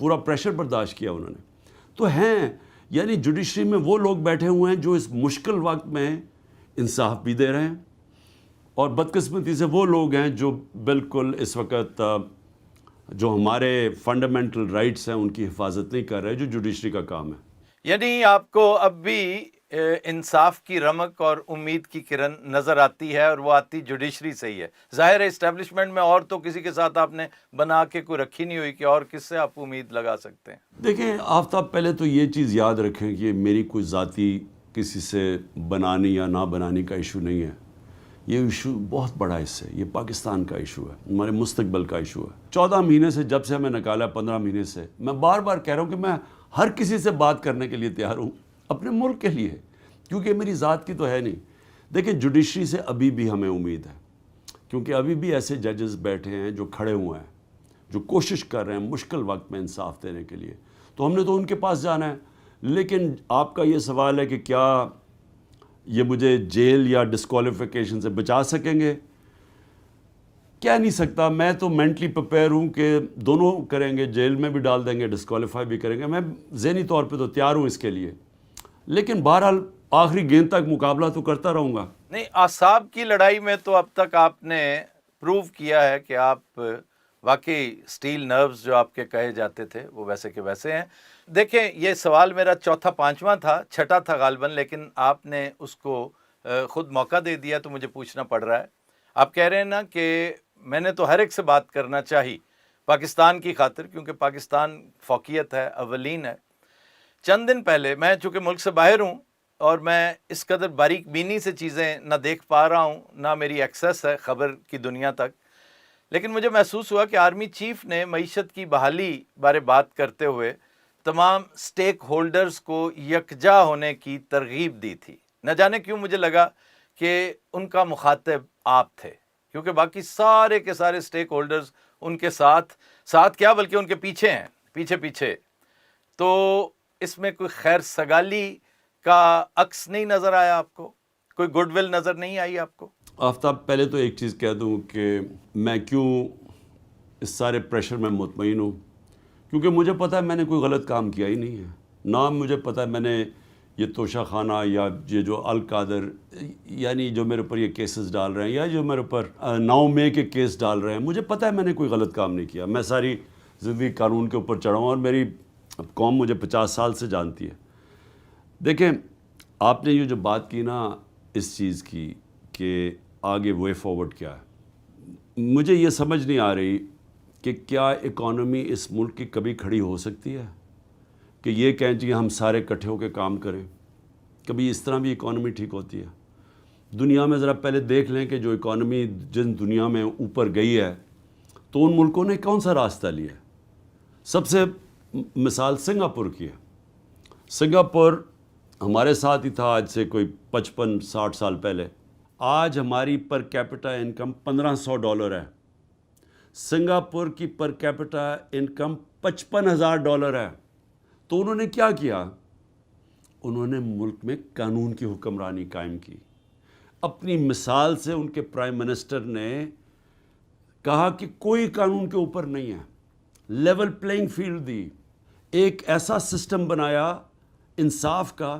پورا پریشر برداشت کیا انہوں نے. تو ہیں یعنی جوڈیشری میں وہ لوگ بیٹھے ہوئے ہیں جو اس مشکل وقت میں انصاف بھی دے رہے ہیں, اور بدقسمتی سے وہ لوگ ہیں جو بالکل اس وقت جو ہمارے فنڈامنٹل رائٹس ہیں ان کی حفاظت نہیں کر رہے, جو جوڈیشری کا کام ہے. یعنی آپ کو اب بھی انصاف کی رمق اور امید کی کرن نظر آتی ہے, اور وہ آتی جوڈیشری سے ہی ہے. ظاہر ہے اسٹیبلشمنٹ میں اور تو کسی کے ساتھ آپ نے بنا کے کوئی رکھی نہیں ہوئی کہ اور کس سے آپ امید لگا سکتے ہیں. دیکھیں آفتاب, پہلے تو یہ چیز یاد رکھیں کہ میری کوئی ذاتی کسی سے بنانی یا نہ بنانی کا ایشو نہیں ہے. یہ ایشو بہت بڑا حصہ ہے, یہ پاکستان کا ایشو ہے, ہمارے مستقبل کا ایشو ہے. 14 مہینے سے جب سے ہمیں نکالا, 15 مہینے سے میں بار بار کہہ رہا ہوں کہ میں ہر کسی سے بات کرنے کے لیے تیار ہوں, اپنے ملک کے لیے, کیونکہ میری ذات کی تو ہے نہیں. دیکھیں جوڈیشری سے ابھی بھی ہمیں امید ہے, کیونکہ ابھی بھی ایسے ججز بیٹھے ہیں جو کھڑے ہوئے ہیں, جو کوشش کر رہے ہیں مشکل وقت میں انصاف دینے کے لیے. تو ہم نے تو ان کے پاس جانا ہے. لیکن آپ کا یہ سوال ہے کہ کیا یہ مجھے جیل یا ڈسکوالیفیکیشن سے بچا سکیں گے؟ کہہ نہیں سکتا. میں تو مینٹلی پریپیئر ہوں کہ دونوں کریں گے, جیل میں بھی ڈال دیں گے, ڈسکوالیفائی بھی کریں گے. میں ذہنی طور پہ تو تیار ہوں اس کے لیے, لیکن بہرحال آخری گیند تک مقابلہ تو کرتا رہوں گا. نہیں, اعصاب کی لڑائی میں تو اب تک آپ نے پروو کیا ہے کہ آپ واقعی سٹیل نروز جو آپ کے کہے جاتے تھے وہ ویسے کے ویسے ہیں. دیکھیں یہ سوال میرا چوتھا پانچواں تھا, چھٹا تھا غالباً, لیکن آپ نے اس کو خود موقع دے دیا تو مجھے پوچھنا پڑ رہا ہے. آپ کہہ رہے ہیں نا کہ میں نے تو ہر ایک سے بات کرنا چاہی پاکستان کی خاطر, کیونکہ پاکستان فوقیت ہے, اولین ہے. چند دن پہلے میں چونکہ ملک سے باہر ہوں اور میں اس قدر باریک بینی سے چیزیں نہ دیکھ پا رہا ہوں, نہ میری ایکسیس ہے خبر کی دنیا تک, لیکن مجھے محسوس ہوا کہ آرمی چیف نے معیشت کی بحالی بارے بات کرتے ہوئے تمام سٹیک ہولڈرز کو یکجا ہونے کی ترغیب دی تھی. نہ جانے کیوں مجھے لگا کہ ان کا مخاطب آپ تھے, کیونکہ باقی سارے کے سارے سٹیک ہولڈرز ان کے ساتھ کیا بلکہ ان کے پیچھے ہیں, پیچھے. تو اس میں کوئی خیر سگالی کا عکس نہیں نظر آیا آپ کو؟ کوئی گڈ ول نظر نہیں آئی آپ کو؟ آفتاب, پہلے تو ایک چیز کہہ دوں کہ میں کیوں اس سارے پریشر میں مطمئن ہوں, کیونکہ مجھے پتہ ہے میں نے کوئی غلط کام کیا ہی نہیں ہے. نہ مجھے پتہ ہے میں نے یہ توشہ خانہ یا یہ جو القادر یعنی جو میرے اوپر یہ کیسز ڈال رہے ہیں, یا جو میرے اوپر 9 مئی کے کیس ڈال رہے ہیں, مجھے پتہ ہے میں نے کوئی غلط کام نہیں کیا. میں ساری زندگی قانون کے اوپر چڑھا ہوں, اور میری قوم مجھے 50 سال سے جانتی ہے. دیکھیں آپ نے یہ جو بات کی نا اس چیز کی کہ آگے وے فارورڈ کیا ہے, مجھے یہ سمجھ نہیں آ رہی کہ کیا اکانومی اس ملک کی کبھی کھڑی ہو سکتی ہے کہ یہ کہیں کہ ہم سارے اکٹھے ہو کے کام کریں. کبھی اس طرح بھی اکانومی ٹھیک ہوتی ہے؟ دنیا میں ذرا پہلے دیکھ لیں کہ جو اکانومی جن دنیا میں اوپر گئی ہے تو ان ملکوں نے کون سا راستہ لیا ہے. سب سے مثال سنگاپور کی ہے. سنگاپور ہمارے ساتھ ہی تھا آج سے کوئی 55-60 سال پہلے. آج ہماری پر کیپٹا انکم $1500 ہے. سنگاپور کی پر کیپٹا انکم $55,000 ہے. تو انہوں نے کیا کیا؟ انہوں نے ملک میں قانون کی حکمرانی قائم کی. اپنی مثال سے ان کے پرائم منسٹر نے کہا کہ کوئی قانون کے اوپر نہیں ہے, لیول پلینگ فیلڈ دی, ایک ایسا سسٹم بنایا انصاف کا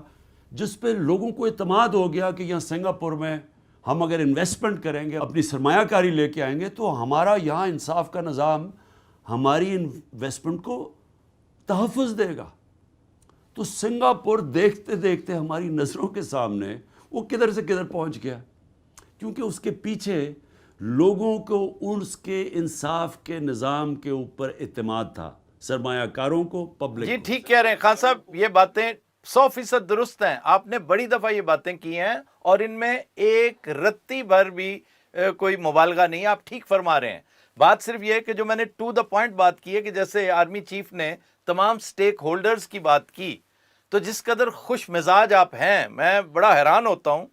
جس پہ لوگوں کو اعتماد ہو گیا کہ یہاں سنگاپور میں ہم اگر انویسٹمنٹ کریں گے, اپنی سرمایہ کاری لے کے آئیں گے, تو ہمارا یہاں انصاف کا نظام ہماری انویسٹمنٹ کو تحفظ دے گا. تو سنگاپور دیکھتے دیکھتے ہماری نظروں کے سامنے وہ کدھر سے کدھر پہنچ گیا, کیونکہ اس کے پیچھے لوگوں کو اس کے انصاف کے نظام کے اوپر اعتماد تھا, سرمایہ کاروں کو, پبلک جی کو. ٹھیک کہہ رہے ہیں خان صاحب, یہ باتیں 100% درست ہیں. آپ نے بڑی دفعہ یہ باتیں کی ہیں اور ان میں ایک رتی بھر بھی کوئی مبالغہ نہیں. آپ ٹھیک فرما رہے ہیں. بات صرف یہ ہے کہ جو میں نے ٹو دا پوائنٹ بات کی ہے کہ جیسے آرمی چیف نے تمام سٹیک ہولڈرز کی بات کی, تو جس قدر خوش مزاج آپ ہیں, میں بڑا حیران ہوتا ہوں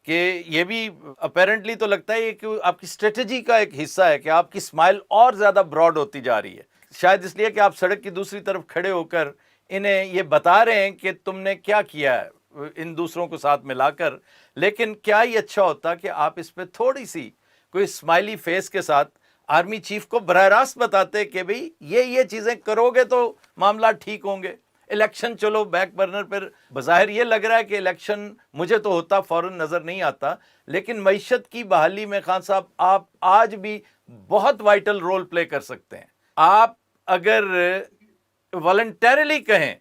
کہ یہ بھی اپیرنٹلی تو لگتا ہے کہ آپ کی اسٹریٹجی کا ایک حصہ ہے کہ آپ کی اسمائل اور زیادہ براڈ ہوتی جا رہی ہے. شاید اس لیے کہ آپ سڑک کی دوسری طرف کھڑے ہو کر انہیں یہ بتا رہے ہیں کہ تم نے کیا کیا ہے ان دوسروں کو ساتھ ملا کر. لیکن کیا ہی اچھا ہوتا کہ آپ اس پہ تھوڑی سی کوئی اسمائلی فیس کے ساتھ آرمی چیف کو براہ راست بتاتے کہ بھئی یہ چیزیں کرو گے تو معاملات ٹھیک ہوں گے. الیکشن چلو بیک برنر پر بظاہر یہ لگ رہا ہے کہ الیکشن مجھے تو ہوتا فوراً نظر نہیں آتا, لیکن معیشت کی بحالی میں خان صاحب آپ آج بھی بہت وائٹل رول پلے کر سکتے ہیں. آپ اگر والنٹیرلی کہیں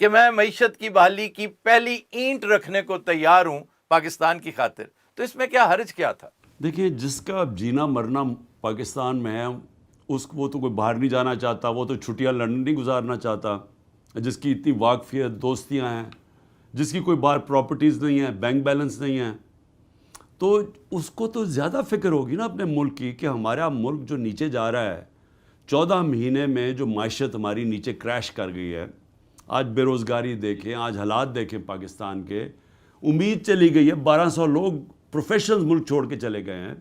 کہ میں معیشت کی بحالی کی پہلی اینٹ رکھنے کو تیار ہوں پاکستان کی خاطر, تو اس میں کیا حرج کیا تھا؟ دیکھیں, جس کا جینا مرنا پاکستان میں ہے وہ تو کوئی باہر نہیں جانا چاہتا, وہ تو چھٹیاں لندن نہیں گزارنا چاہتا, جس کی اتنی واقفیت دوستیاں ہیں, جس کی کوئی باہر پراپرٹیز نہیں ہیں, بینک بیلنس نہیں ہے, تو اس کو تو زیادہ فکر ہوگی نا اپنے ملک کی کہ ہمارا ملک جو نیچے جا رہا ہے. 14 مہینے میں جو معیشت ہماری نیچے کریش کر گئی ہے, آج بے روزگاری دیکھیں, آج حالات دیکھیں پاکستان کے, امید چلی گئی ہے, 1200 لوگ پروفیشنل ملک چھوڑ کے چلے گئے ہیں,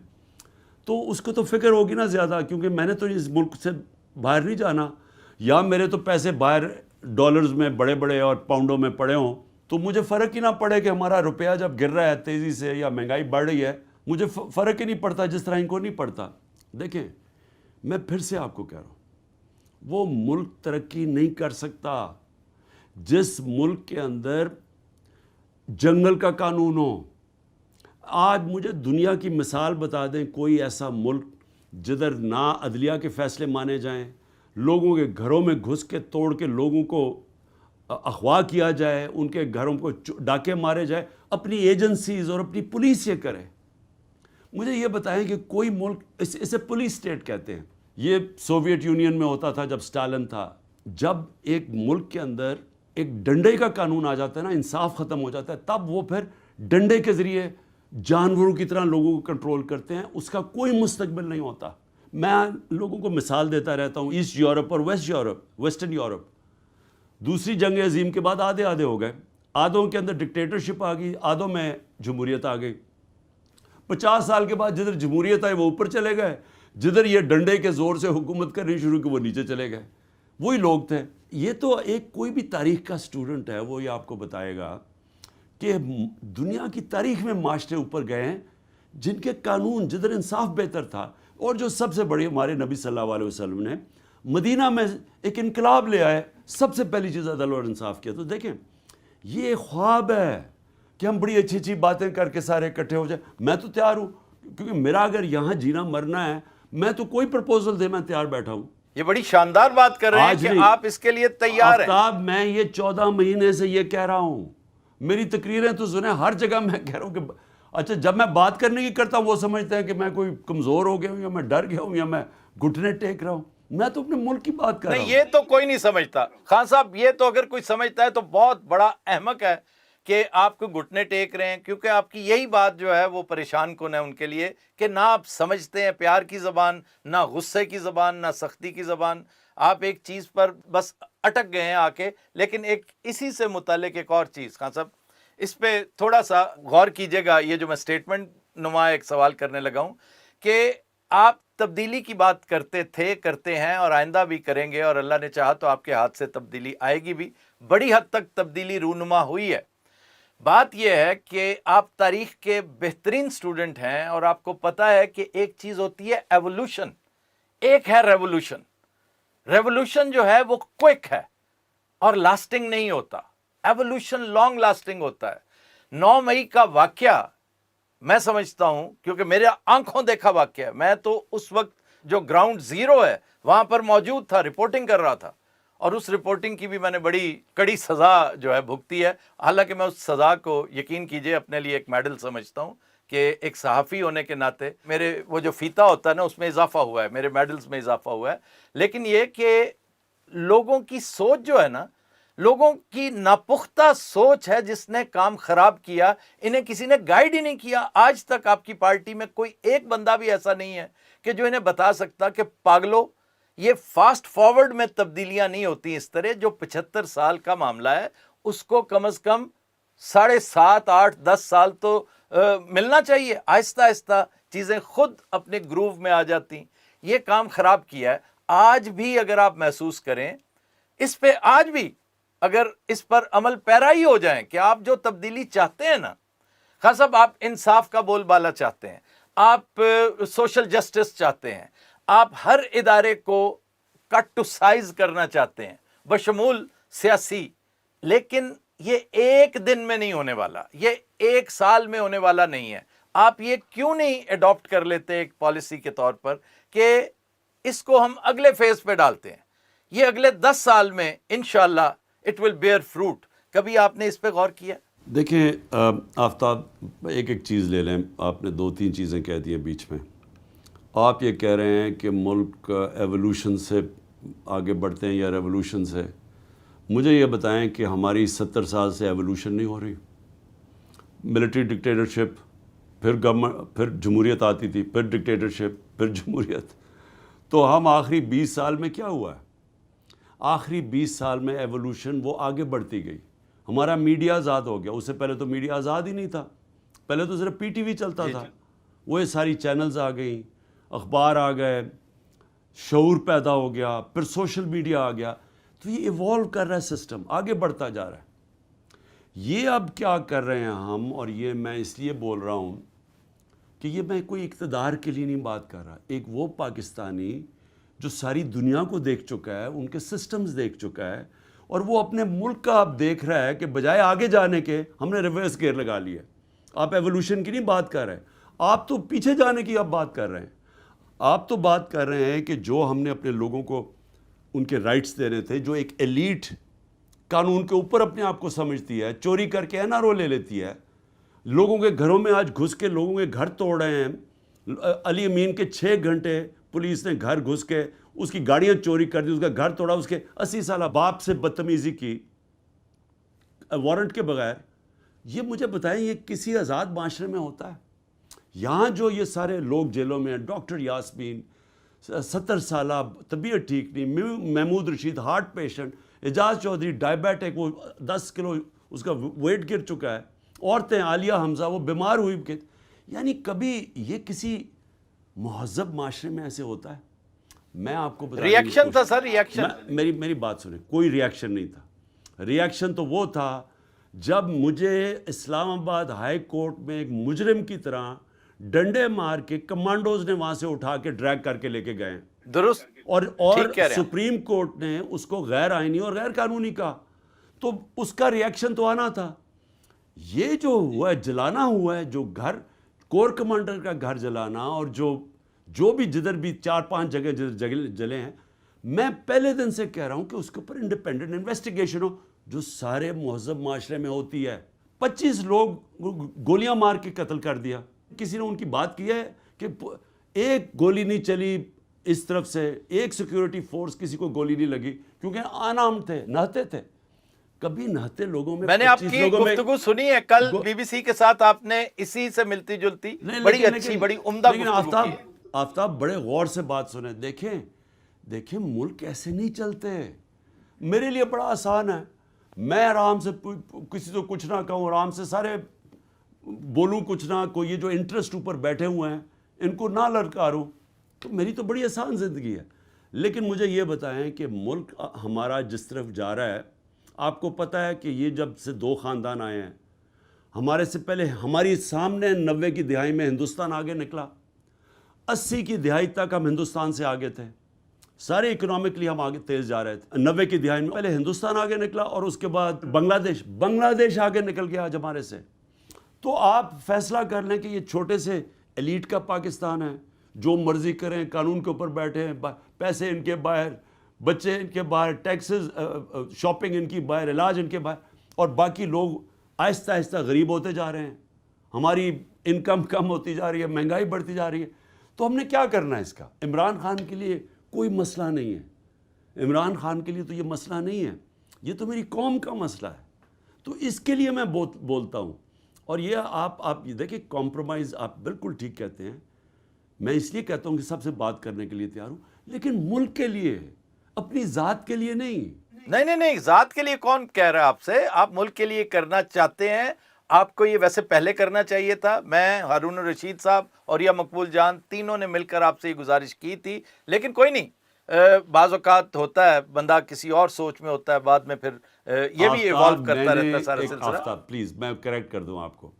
تو اس کو تو فکر ہوگی نا زیادہ, کیونکہ میں نے تو اس ملک سے باہر نہیں جانا, یا میرے تو پیسے باہر ڈالرز میں بڑے بڑے اور پاؤنڈوں میں پڑے ہوں تو مجھے فرق ہی نہ پڑے کہ ہمارا روپیہ جب گر رہا ہے تیزی سے یا مہنگائی بڑھ رہی ہے, مجھے فرق ہی نہیں پڑتا جس طرح ان کو نہیں پڑتا. دیکھیں, میں پھر سے آپ کو کہہ رہا ہوں, وہ ملک ترقی نہیں کر سکتا جس ملک کے اندر جنگل کا قانون ہو. آج مجھے دنیا کی مثال بتا دیں کوئی ایسا ملک جدھر نہ عدلیہ کے فیصلے مانے جائیں, لوگوں کے گھروں میں گھس کے توڑ کے لوگوں کو اغوا کیا جائے, ان کے گھروں کو ڈاکے مارے جائے, اپنی ایجنسیز اور اپنی پولیس یہ کرے. مجھے یہ بتائیں کہ کوئی ملک, اسے پولیس اسٹیٹ کہتے ہیں, یہ سوویت یونین میں ہوتا تھا جب اسٹالن تھا. جب ایک ملک کے اندر ایک ڈنڈے کا قانون آ جاتا ہے نا, انصاف ختم ہو جاتا ہے, تب وہ پھر ڈنڈے کے ذریعے جانوروں کی طرح لوگوں کو کنٹرول کرتے ہیں, اس کا کوئی مستقبل نہیں ہوتا. میں لوگوں کو مثال دیتا رہتا ہوں, ایسٹ یورپ اور ویسٹرن یورپ. دوسری جنگ عظیم کے بعد آدھے ہو گئے, آدھوں کے اندر ڈکٹیٹرشپ آ گئی, آدھوں میں جمہوریت آ گئی. 50 سال کے بعد جدھر جمہوریت آئی وہ اوپر چلے گئے, جدھر یہ ڈنڈے کے زور سے حکومت کرنی شروع کی وہ نیچے چلے گئے. وہی لوگ تھے. یہ تو ایک کوئی بھی تاریخ کا اسٹوڈنٹ ہے وہ یہ آپ کو بتائے گا کہ دنیا کی تاریخ میں معاشرے اوپر گئے ہیں جن کے قانون, جدھر انصاف بہتر تھا, اور جو سب سے بڑی ہمارے نبی صلی اللہ علیہ وسلم نے مدینہ میں ایک انقلاب لے آئے, سب سے پہلی چیز عدل اور انصاف کیا. تو دیکھیں, یہ خواب ہے کہ ہم بڑی اچھی اچھی باتیں کر کے سارے اکٹھے ہو جائیں. میں تو تیار ہوں, کیونکہ میرا اگر یہاں جینا مرنا ہے, میں تو کوئی پرپوزل دے, میں تیار بیٹھا ہوں. یہ بڑی شاندار بات کر رہے ہیں کہ آپ اس کے لیے تیار ہیں. آفتاب, میں یہ 14 مہینے سے یہ کہہ رہا ہوں, میری تقریریں تو سنیں, ہر جگہ میں کہہ رہا ہوں کہ اچھا, جب میں بات کرنے کی کرتا ہوں وہ سمجھتے ہیں کہ میں کوئی کمزور ہو گیا ہوں, یا میں ڈر گیا ہوں, یا میں گھٹنے ٹیک رہا ہوں. میں تو اپنے ملک کی بات کر رہا ہوں. نہیں, یہ تو کوئی نہیں سمجھتا خان صاحب, یہ تو اگر کوئی سمجھتا ہے تو بہت بڑا احمق ہے کہ آپ کو گھٹنے ٹیک رہے ہیں, کیونکہ آپ کی یہی بات جو ہے وہ پریشان کن ہے ان کے لیے کہ نہ آپ سمجھتے ہیں پیار کی زبان, نہ غصے کی زبان, نہ سختی کی زبان. آپ ایک چیز پر بس اٹک گئے ہیں آ کے. لیکن ایک اسی سے متعلق ایک اور چیز خان صاحب, اس پہ تھوڑا سا غور کیجئے گا. یہ جو میں سٹیٹمنٹ نما ایک سوال کرنے لگا ہوں کہ آپ تبدیلی کی بات کرتے تھے, کرتے ہیں, اور آئندہ بھی کریں گے, اور اللہ نے چاہا تو آپ کے ہاتھ سے تبدیلی آئے گی بھی. بڑی حد تک تبدیلی رونما ہوئی ہے. بات یہ ہے کہ آپ تاریخ کے بہترین سٹوڈنٹ ہیں, اور آپ کو پتا ہے کہ ایک چیز ہوتی ہے ایوولوشن, ایک ہے ریولوشن. ریولوشن جو ہے وہ کوئک ہے اور لاسٹنگ نہیں ہوتا. ایوولوشن لانگ لاسٹنگ ہوتا ہے. 9 مئی کا واقعہ میں سمجھتا ہوں, کیونکہ میرے آنکھوں دیکھا واقعہ ہے, میں تو اس وقت جو گراؤنڈ زیرو ہے وہاں پر موجود تھا, رپورٹنگ کر رہا تھا, اور اس رپورٹنگ کی بھی میں نے بڑی کڑی سزا جو ہے بھگتی ہے. حالانکہ میں اس سزا کو یقین کیجئے اپنے لیے ایک میڈل سمجھتا ہوں کہ ایک صحافی ہونے کے ناطے میرے وہ جو فیتا ہوتا ہے نا اس میں اضافہ ہوا ہے, میرے میڈلز میں اضافہ ہوا ہے. لیکن یہ کہ لوگوں کی سوچ جو ہے نا, لوگوں کی ناپختہ سوچ ہے جس نے کام خراب کیا. انہیں کسی نے گائیڈ ہی نہیں کیا. آج تک آپ کی پارٹی میں کوئی ایک بندہ بھی ایسا نہیں ہے کہ جو انہیں بتا سکتا کہ پاگلو, یہ فاسٹ فارورڈ میں تبدیلیاں نہیں ہوتی اس طرح. جو 75 سال کا معاملہ ہے اس کو کم از کم 7.5 8 10 سال تو ملنا چاہیے. آہستہ آہستہ چیزیں خود اپنے گروو میں آ جاتی. یہ کام خراب کیا ہے. آج بھی اگر آپ محسوس کریں اس پہ, آج بھی اگر اس پر عمل پیرا ہی ہو جائیں کہ آپ جو تبدیلی چاہتے ہیں نا خان صاحب, آپ انصاف کا بول بالا چاہتے ہیں, آپ سوشل جسٹس چاہتے ہیں, آپ ہر ادارے کو کٹ ٹو سائز کرنا چاہتے ہیں بشمول سیاسی، لیکن یہ ایک دن میں نہیں ہونے والا، یہ ایک سال میں ہونے والا نہیں ہے. آپ یہ کیوں نہیں اڈاپٹ کر لیتے ایک پالیسی کے طور پر کہ اس کو ہم اگلے فیز پہ ڈالتے ہیں؟ یہ اگلے 10 سال میں انشاءاللہ اٹ ول بیئر فروٹ. کبھی آپ نے اس پہ غور کیا؟ دیکھیں آفتاب، ایک ایک چیز لے لیں. آپ نے 2-3 چیزیں کہہ دی ہیں بیچ میں. آپ یہ کہہ رہے ہیں کہ ملک ایوولوشن سے آگے بڑھتے ہیں یا ریولوشن سے. مجھے یہ بتائیں کہ ہماری 70 سال سے ایوولوشن نہیں ہو رہی. ملٹری ڈکٹیٹرشپ، پھر گورنمنٹ، پھر جمہوریت آتی تھی، پھر ڈکٹیٹرشپ، پھر جمہوریت. تو ہم آخری 20 سال میں کیا ہوا ہے؟ آخری 20 سال میں ایوولوشن وہ آگے بڑھتی گئی. ہمارا میڈیا آزاد ہو گیا. اس سے پہلے تو میڈیا آزاد ہی نہیں تھا. پہلے تو صرف پی ٹی وی چلتا تھا. وہ یہ ساری چینلز آ گئیں، اخبار آ گئے، شعور پیدا ہو گیا، پھر سوشل میڈیا آ گیا. تو یہ ایوالو کر رہا ہے سسٹم، آگے بڑھتا جا رہا ہے. یہ اب کیا کر رہے ہیں ہم، اور یہ میں اس لیے بول رہا ہوں کہ یہ میں کوئی اقتدار کے لیے نہیں بات کر رہا. ایک وہ پاکستانی جو ساری دنیا کو دیکھ چکا ہے، ان کے سسٹمز دیکھ چکا ہے، اور وہ اپنے ملک کا اب دیکھ رہا ہے کہ بجائے آگے جانے کے ہم نے ریورس گیئر لگا لیا. آپ ایوولوشن کی نہیں بات کر رہے، آپ تو پیچھے جانے کی اب بات کر رہے ہیں. آپ تو بات کر رہے ہیں کہ جو ہم نے اپنے لوگوں کو ان کے رائٹس دینے تھے، جو ایک ایلیٹ قانون کے اوپر اپنے آپ کو سمجھتی ہے، چوری کر کے NRO لے لیتی ہے، لوگوں کے گھروں میں آج گھس کے لوگوں کے گھر توڑ رہے ہیں. علی امین کے 6 گھنٹے پولیس نے گھر گھس کے اس کی گاڑیاں چوری کر دی، اس کا گھر توڑا، اس کے 80 سالہ باپ سے بدتمیزی کی وارنٹ کے بغیر. یہ مجھے بتائیں یہ کسی آزاد معاشرے میں ہوتا ہے؟ یہاں جو یہ سارے لوگ جیلوں میں ہیں، ڈاکٹر یاسمین 70 سالہ طبیعت ٹھیک نہیں، محمود رشید ہارٹ پیشنٹ، اعجاز چودھری ڈائبیٹک، وہ 10 کلو اس کا ویٹ گر چکا ہے، عورتیں عالیہ حمزہ وہ بیمار ہوئی. یعنی کبھی یہ کسی مہذب معاشرے میں ایسے ہوتا ہے؟ میں آپ کو بتا ریاکشن تھا سر، ریاکشن. میری بات سنیں. کوئی ریاکشن نہیں تھا. ریاکشن تو وہ تھا جب مجھے اسلام آباد ہائی کورٹ میں ایک مجرم کی طرح ڈنڈے مار کے کمانڈوز نے وہاں سے اٹھا کے ڈریگ کر کے لے کے گئے. درست. اور سپریم کورٹ نے اس کو غیر آئینی اور غیر قانونی کہا. تو اس کا ریاکشن تو آنا تھا. یہ جو ہوا ہے، جلانا ہوا ہے، جو گھر کور کمانڈر کا گھر جلانا، اور جو بھی جدھر بھی 4-5 جگہ جلے ہیں، میں پہلے دن سے کہہ رہا ہوں کہ اس کے اوپر انڈیپینڈنٹ انویسٹیگیشن ہو، جو سارے مہذب معاشرے میں ہوتی ہے. 25 لوگ گولیاں مار کے قتل کر دیا. کسی نے ان کی بات کی ہے کہ ایک گولی نہیں چلی اس طرف سے، ایک سیکیورٹی فورس کسی کو گولی نہیں لگی، کیونکہ آنام تھے، نہتے تھے. کبھی نہتے لوگوں میں نے آپ کی گفتگو سنی ہے کل بی بی سی کے ساتھ، آپ نے اسی سے ملتی جلتی بڑی اچھی بڑی عمدہ گفتگو کی. آفتاب بڑے غور سے بات سنیں. دیکھیں ملک ایسے نہیں چلتے. میرے لیے بڑا آسان ہے، میں آرام سے کسی کو کچھ نہ کہوں، آرام سے سارے بولوں کچھ نہ. کوئی یہ جو انٹرسٹ اوپر بیٹھے ہوئے ہیں ان کو نہ للکاروں. تو میری تو بڑی آسان زندگی ہے. لیکن مجھے یہ بتائیں کہ ملک ہمارا جس طرف جا رہا ہے، آپ کو پتہ ہے کہ یہ جب سے 2 خاندان آئے ہیں، ہمارے سے پہلے ہماری سامنے 90 کی دہائی میں ہندوستان آگے نکلا. 80 کی دہائی تک ہم ہندوستان سے آگے تھے، سارے اکنامکلی ہم آگے تیز جا رہے تھے. 90 کی دہائی میں پہلے ہندوستان آگے نکلا، اور اس کے بعد بنگلہ دیش آگے نکل گیا آج ہمارے سے. تو آپ فیصلہ کر لیں کہ یہ چھوٹے سے ایلیٹ کا پاکستان ہے، جو مرضی کریں، قانون کے اوپر بیٹھے ہیں، پیسے ان کے باہر، بچے ان کے باہر، ٹیکسز، شاپنگ ان کی باہر، علاج ان کے باہر، اور باقی لوگ آہستہ آہستہ غریب ہوتے جا رہے ہیں. ہماری انکم کم ہوتی جا رہی ہے، مہنگائی بڑھتی جا رہی ہے. تو ہم نے کیا کرنا ہے اس کا؟ عمران خان کے لیے کوئی مسئلہ نہیں ہے. عمران خان کے لیے تو یہ مسئلہ نہیں ہے، یہ تو میری قوم کا مسئلہ ہے. تو اس کے لیے میں بولتا ہوں. اور یہ آپ دیکھیں، کمپرومائز آپ بالکل ٹھیک کہتے ہیں. میں اس لیے کہتا ہوں کہ سب سے بات کرنے کے لیے تیار ہوں، لیکن ملک کے لیے، اپنی ذات کے لیے نہیں. نہیں، ذات کے لیے کون کہہ رہا ہے آپ سے؟ آپ ملک کے لیے کرنا چاہتے ہیں. آپ کو یہ ویسے پہلے کرنا چاہیے تھا. میں، ہارون الرشید صاحب اور یا مقبول جان، تینوں نے مل کر آپ سے یہ گزارش کی تھی. لیکن کوئی نہیں، بعض اوقات ہوتا ہے بندہ کسی اور سوچ میں ہوتا ہے، بعد میں پھر یہ بھی ایوالو کرتا رہتا ہے سارا سلسلہ. آفتاب پلیز میں کریکٹ کر دوں آپ کو.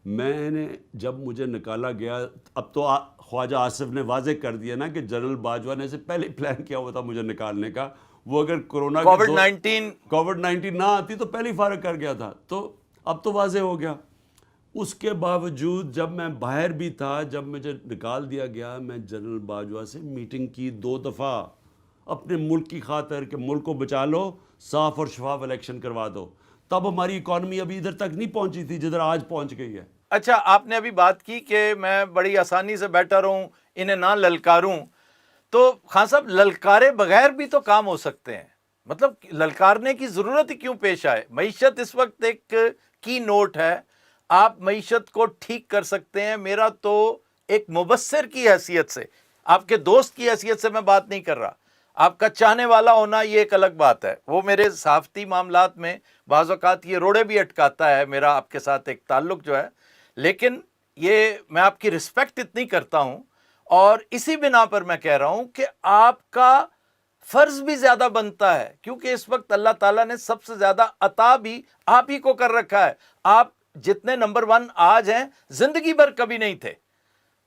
میں نے جب مجھے نکالا گیا، اب تو خواجہ آصف نے واضح کر دیا نا کہ جنرل باجوہ نے سے پہلے پلان کیا ہوا تھا مجھے نکالنے کا. وہ اگر کورونا کووڈ 19 نہ آتی تو پہلے ہی فارغ کر گیا تھا. تو اب تو واضح ہو گیا. اس کے باوجود جب میں باہر بھی تھا، جب مجھے نکال دیا گیا، میں جنرل باجوہ سے میٹنگ کی 2 دفعہ اپنے ملک کی خاطر کہ ملک کو بچا لو، صاف اور شفاف الیکشن کروا دو. تب ہماری اکانومی ابھی ادھر تک نہیں پہنچی تھی جدھر آج پہنچ گئی ہے. اچھا، آپ نے ابھی بات کی کہ میں بڑی آسانی سے بیٹھا رہوں، انہیں نہ للکاروں. تو خان صاحب، للکارے بغیر بھی تو کام ہو سکتے ہیں. مطلب للکارنے کی ضرورت ہی کیوں پیش آئے؟ معیشت اس وقت ایک کی نوٹ ہے، آپ معیشت کو ٹھیک کر سکتے ہیں. میرا تو ایک مبصر کی حیثیت سے، آپ کے دوست کی حیثیت سے میں بات نہیں کر رہا. آپ کا چاہنے والا ہونا یہ ایک الگ بات ہے. وہ میرے صحافتی معاملات میں بعض اوقات یہ روڑے بھی اٹکاتا ہے میرا آپ کے ساتھ ایک تعلق جو ہے. لیکن یہ میں آپ کی رسپیکٹ اتنی کرتا ہوں، اور اسی بنا پر میں کہہ رہا ہوں کہ آپ کا فرض بھی زیادہ بنتا ہے، کیونکہ اس وقت اللہ تعالیٰ نے سب سے زیادہ عطا بھی آپ ہی کو کر رکھا ہے. آپ جتنے نمبر 1 آج ہیں، زندگی بھر کبھی نہیں تھے.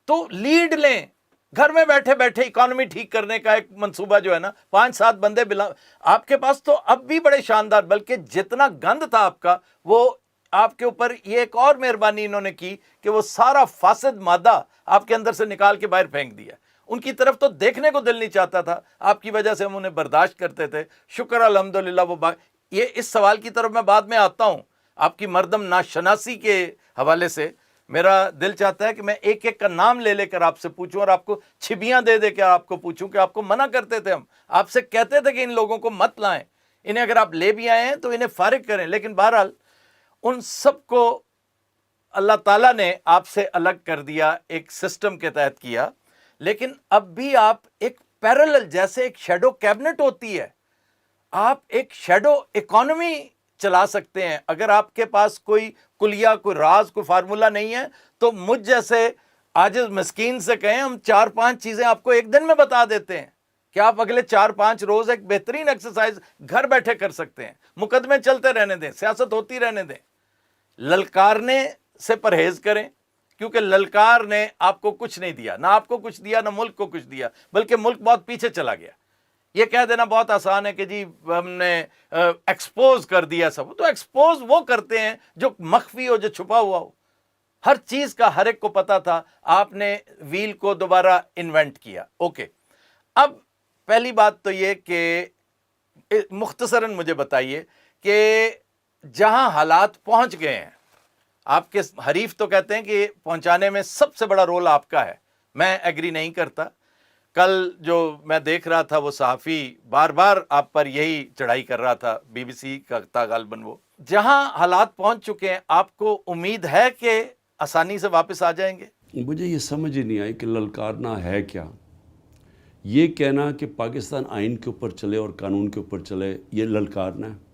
تو لیڈ لیں. گھر میں بیٹھے بیٹھے اکانومی ٹھیک کرنے کا ایک منصوبہ جو ہے نا، 5-7 بندے بلا آپ کے پاس تو اب بھی بڑے شاندار، بلکہ جتنا گند تھا آپ کا، وہ آپ کے اوپر یہ ایک اور مہربانی انہوں نے کی کہ وہ سارا فاسد مادہ آپ کے اندر سے نکال کے باہر پھینک دیا. ان کی طرف تو دیکھنے کو دل نہیں چاہتا تھا، آپ کی وجہ سے ہم انہیں برداشت کرتے تھے. شکر الحمدللہ وہ یہ اس سوال کی طرف میں بعد میں آتا ہوں. آپ کی مردم ناشناسی کے حوالے سے میرا دل چاہتا ہے کہ میں ایک ایک کا نام لے لے کر آپ سے پوچھوں، اور آپ کو چھبیاں دے دے کے آپ کو پوچھوں کہ آپ کو منع کرتے تھے. ہم آپ سے کہتے تھے کہ ان لوگوں کو مت لائیں، انہیں اگر آپ لے بھی آئے ہیں تو انہیں فارغ کریں. لیکن بہرحال ان سب کو اللہ تعالیٰ نے آپ سے الگ کر دیا، ایک سسٹم کے تحت کیا. لیکن اب بھی آپ ایک پیرالل، جیسے ایک شیڈو کیبنٹ ہوتی ہے، آپ ایک شیڈو اکانومی چلا سکتے ہیں. اگر آپ کے پاس کوئی کلیہ، کوئی راز، کوئی فارمولہ نہیں ہے تو مجھ جیسے عاجز مسکین سے کہیں، ہم 4-5 چیزیں آپ کو ایک دن میں بتا دیتے ہیں کہ آپ اگلے 4-5 روز ایک بہترین ایکسرسائز گھر بیٹھے کر سکتے ہیں. مقدمے چلتے رہنے دیں، سیاست ہوتی رہنے دیں. للکارنے سے پرہیز کریں، کیونکہ للکار نے آپ کو کچھ نہیں دیا، نہ آپ کو کچھ دیا، نہ ملک کو کچھ دیا، بلکہ ملک بہت پیچھے چلا گیا. یہ کہہ دینا بہت آسان ہے کہ جی ہم نے ایکسپوز کر دیا سب. تو ایکسپوز وہ کرتے ہیں جو مخفی ہو، جو چھپا ہوا ہو. ہر چیز کا ہر ایک کو پتا تھا، آپ نے ویل کو دوبارہ انوینٹ کیا. اوکے، اب پہلی بات تو یہ کہ مختصراً مجھے بتائیے کہ جہاں حالات پہنچ گئے ہیں، آپ کے حریف تو کہتے ہیں کہ پہنچانے میں سب سے بڑا رول آپ کا ہے. میں ایگری نہیں کرتا. کل جو میں دیکھ رہا تھا، وہ صحافی بار بار آپ پر یہی چڑھائی کر رہا تھا، BBC کا تھا غالباً. وہ جہاں حالات پہنچ چکے ہیں، آپ کو امید ہے کہ آسانی سے واپس آ جائیں گے؟ مجھے یہ سمجھ ہی نہیں آئی کہ للکارنا ہے کیا. یہ کہنا کہ پاکستان آئین کے اوپر چلے اور قانون کے اوپر چلے، یہ للکارنا ہے.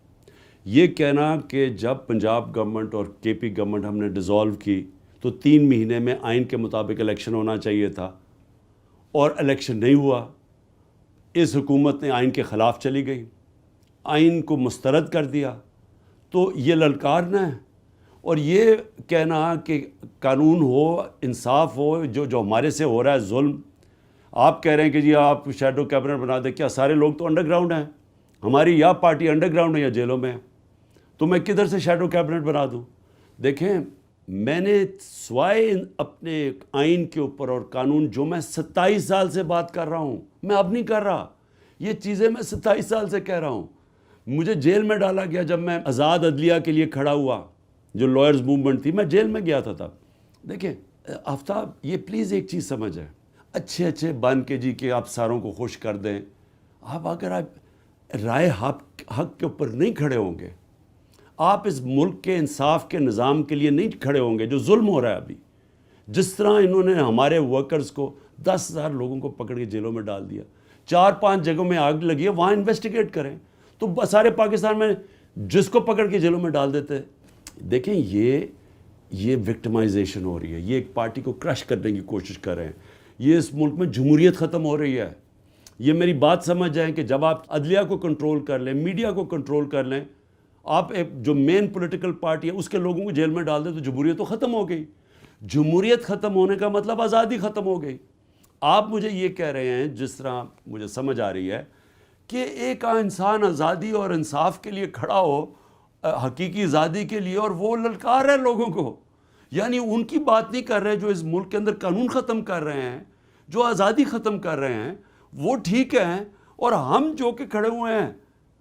یہ کہنا کہ جب پنجاب گورنمنٹ اور KP گورنمنٹ ہم نے ڈیزالو کی تو 3 مہینے میں آئین کے مطابق الیکشن ہونا چاہیے تھا، اور الیکشن نہیں ہوا. اس حکومت نے آئین کے خلاف چلی گئی، آئین کو مسترد کر دیا. تو یہ للکارنا ہے. اور یہ کہنا کہ قانون ہو، انصاف ہو، جو ہمارے سے ہو رہا ہے ظلم. آپ کہہ رہے ہیں کہ جی آپ شیڈو کیبنٹ بنا دیں. کیا سارے لوگ تو انڈر گراؤنڈ ہیں؟ ہماری یا پارٹی انڈر گراؤنڈ ہے یا جیلوں میں ہے. تو میں کدھر سے شیڈو کیبنٹ بنا دوں؟ دیکھیں، میں نے سوائے اپنے آئین کے اوپر اور قانون، جو میں 27 سال سے بات کر رہا ہوں، میں اب نہیں کر رہا. یہ چیزیں میں 27 سال سے کہہ رہا ہوں. مجھے جیل میں ڈالا گیا جب میں آزاد عدلیہ کے لیے کھڑا ہوا، جو لائرز موومنٹ تھی، میں جیل میں گیا تھا تب. دیکھیں آفتاب، یہ پلیز ایک چیز سمجھیں، اچھے بن کے جی کہ آپ ساروں کو خوش کر دیں. اگر آپ رائے حق کے اوپر نہیں کھڑے ہوں گے، آپ اس ملک کے انصاف کے نظام کے لیے نہیں کھڑے ہوں گے، جو ظلم ہو رہا ہے ابھی. جس طرح انہوں نے ہمارے ورکرز کو 10,000 لوگوں کو پکڑ کے جیلوں میں ڈال دیا، 4-5 جگہوں میں آگ لگی ہے، وہاں انویسٹیگیٹ کریں. تو سارے پاکستان میں جس کو پکڑ کے جیلوں میں ڈال دیتے. دیکھیں یہ وکٹمائزیشن ہو رہی ہے. یہ ایک پارٹی کو کرش کرنے کی کوشش کر رہے ہیں. یہ اس ملک میں جمہوریت ختم ہو رہی ہے. یہ میری بات سمجھ جائیں کہ جب آپ عدلیہ کو کنٹرول کر لیں، میڈیا کو کنٹرول کر لیں، آپ ایک جو مین پولیٹیکل پارٹی ہے اس کے لوگوں کو جیل میں ڈال دیں تو جمہوریت تو ختم ہو گئی. جمہوریت ختم ہونے کا مطلب آزادی ختم ہو گئی. آپ مجھے یہ کہہ رہے ہیں, جس طرح مجھے سمجھ آ رہی ہے, کہ ایک انسان آزادی اور انصاف کے لیے کھڑا ہو, حقیقی آزادی کے لیے, اور وہ للکار ہے لوگوں کو. یعنی ان کی بات نہیں کر رہے جو اس ملک کے اندر قانون ختم کر رہے ہیں, جو آزادی ختم کر رہے ہیں, وہ ٹھیک ہیں, اور ہم جو کہ کھڑے ہوئے ہیں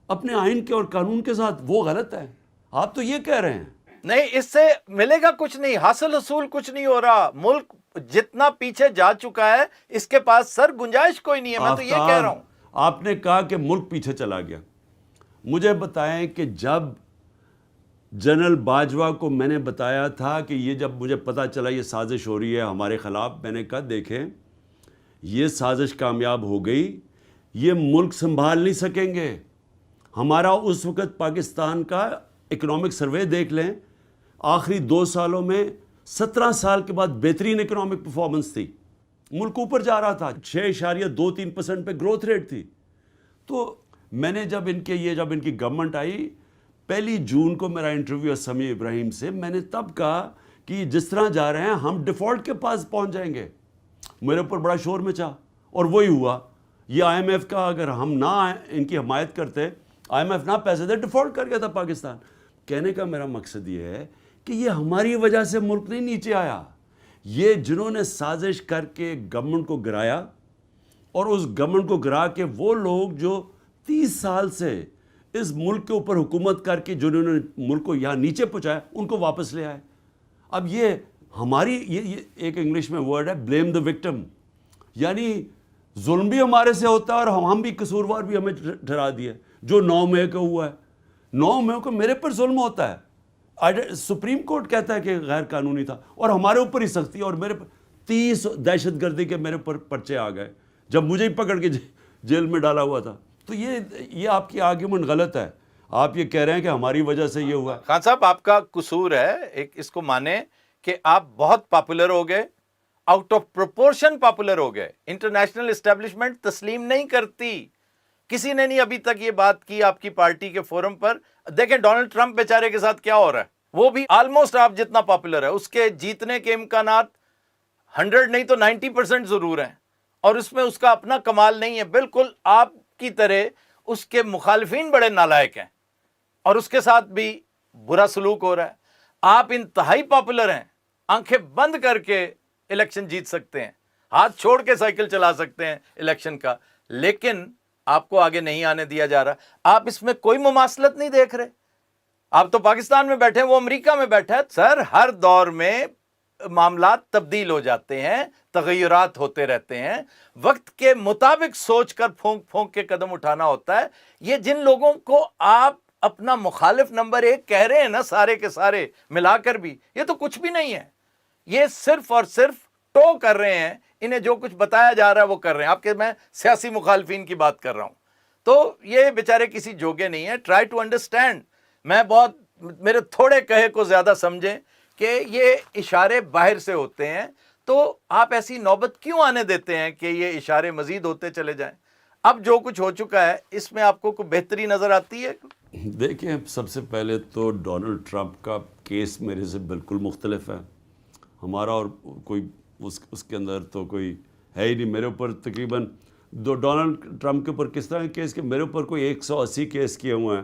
اپنے آئین کے اور قانون کے ساتھ, وہ غلط ہے. آپ تو یہ کہہ رہے ہیں. نہیں, اس سے ملے گا کچھ نہیں, حاصل حصول کچھ نہیں ہو رہا. ملک جتنا پیچھے جا چکا ہے اس کے پاس سر گنجائش کوئی نہیں ہے. میں تو یہ کہہ رہا ہوں. آپ نے کہا کہ ملک پیچھے چلا گیا. مجھے بتائیں کہ جب جنرل باجوہ کو میں نے بتایا تھا کہ یہ, جب مجھے پتا چلا یہ سازش ہو رہی ہے ہمارے خلاف, میں نے کہا دیکھیں یہ سازش کامیاب ہو گئی, یہ ملک سنبھال نہیں سکیں گے. ہمارا اس وقت پاکستان کا اکنامک سروے دیکھ لیں, آخری 2 سالوں میں 17 سال کے بعد بہترین اکنامک پرفارمنس تھی. ملک اوپر جا رہا تھا, 6.23% پہ گروتھ ریٹ تھی. تو میں نے جب ان کی گورنمنٹ آئی, 1 جون کو میرا انٹرویو ہے سمیع ابراہیم سے, میں نے تب کہا کہ جس طرح جا رہے ہیں ہم ڈیفالٹ کے پاس پہنچ جائیں گے. میرے اوپر بڑا شور مچا, اور وہی ہوا. یہ آئی ایم ایف کا اگر ہم نہ ان کی حمایت کرتے, آئی ایم ایف نہ پیسے دے, ڈیفالٹ کر گیا تھا پاکستان. کہنے کا میرا مقصد یہ ہے کہ یہ ہماری وجہ سے ملک نہیں نیچے آیا. یہ جنہوں نے سازش کر کے گورنمنٹ کو گرایا, اور اس گورنمنٹ کو گرا کے وہ لوگ جو 30 سال سے اس ملک کے اوپر حکومت کر کے جنہوں نے ملک کو یہاں نیچے پہنچایا, ان کو واپس لے آئے. اب یہ ہماری یہ ایک انگلش میں ورڈ ہے بلیم دا وکٹم, یعنی ظلم بھی ہمارے سے ہوتا ہے اور ہم بھی قصوروار بھی ہمیں ٹھہرا دیا. جو 9 مئی کو ہوا ہے, 9 مئی کو میرے پر ظلم ہوتا ہے. سپریم کورٹ کہتا ہے کہ غیر قانونی تھا, اور ہمارے اوپر ہی سختی, اور میرے پر 30 دہشت گردی کے میرے پر پرچے آ گئے جب مجھے ہی پکڑ کے جیل میں ڈالا ہوا تھا. تو یہ آپ کی آرگیومنٹ غلط ہے. آپ یہ کہہ رہے ہیں کہ ہماری وجہ سے یہ ہوا. خان صاحب, آپ کا قصور ہے, ایک اس کو مانیں کہ آپ بہت پاپولر ہو گئے, آؤٹ آف پروپورشن پاپولر ہو گئے. انٹرنیشنل اسٹیبلشمنٹ تسلیم نہیں کرتی. کسی نے نہیں ابھی تک یہ بات کی آپ کی پارٹی کے فورم پر. دیکھیں ڈونلڈ ٹرمپ بیچارے کے ساتھ کیا ہو رہا ہے, وہ بھی آلموسٹ آپ جتنا پاپولر ہے. اس کے جیتنے کے امکانات 100 نہیں تو 90% ضرور ہیں, اور اس میں اس کا اپنا کمال نہیں ہے. بالکل آپ کی طرح اس کے مخالفین بڑے نالائق ہیں, اور اس کے ساتھ بھی برا سلوک ہو رہا ہے. آپ انتہائی پاپولر ہیں, آنکھیں بند کر کے الیکشن جیت سکتے ہیں, ہاتھ چھوڑ کے سائیکل چلا سکتے ہیں الیکشن کا, لیکن آپ کو آگے نہیں آنے دیا جا رہا. آپ اس میں کوئی مماثلت نہیں دیکھ رہے. آپ تو پاکستان میں بیٹھے ہیں, وہ امریکہ میں بیٹھا ہے. سر, ہر دور میں معاملات تبدیل ہو جاتے ہیں, تغیرات ہوتے رہتے ہیں, وقت کے مطابق سوچ کر پھونک پھونک کے قدم اٹھانا ہوتا ہے. یہ جن لوگوں کو آپ اپنا مخالف نمبر 1 کہہ رہے ہیں نا, سارے کے سارے ملا کر بھی, یہ تو کچھ بھی نہیں ہے. یہ صرف اور صرف ٹو کر رہے ہیں, انہیں جو کچھ بتایا جا رہا ہے وہ کر رہے ہیں. آپ کے میں سیاسی مخالفین کی بات کر رہا ہوں. تو یہ بیچارے کسی جوگے نہیں ہیں. Try to understand. میں بہت, میرے تھوڑے کہے کو زیادہ سمجھیں کہ یہ اشارے باہر سے ہوتے ہیں, تو آپ ایسی نوبت کیوں آنے دیتے ہیں کہ یہ اشارے مزید ہوتے چلے جائیں؟ اب جو کچھ ہو چکا ہے اس میں آپ کو کوئی بہتری نظر آتی ہے؟ دیکھیں, سب سے پہلے تو ڈونلڈ ٹرمپ کا کیس میرے سے بالکل مختلف ہے. ہمارا اور کوئی اس کے اندر تو کوئی ہے ہی نہیں. میرے اوپر تقریباً ڈونلڈ ٹرمپ کے اوپر کس طرح کے کیس, کہ میرے اوپر کوئی 180 کیس کیے ہوئے ہیں,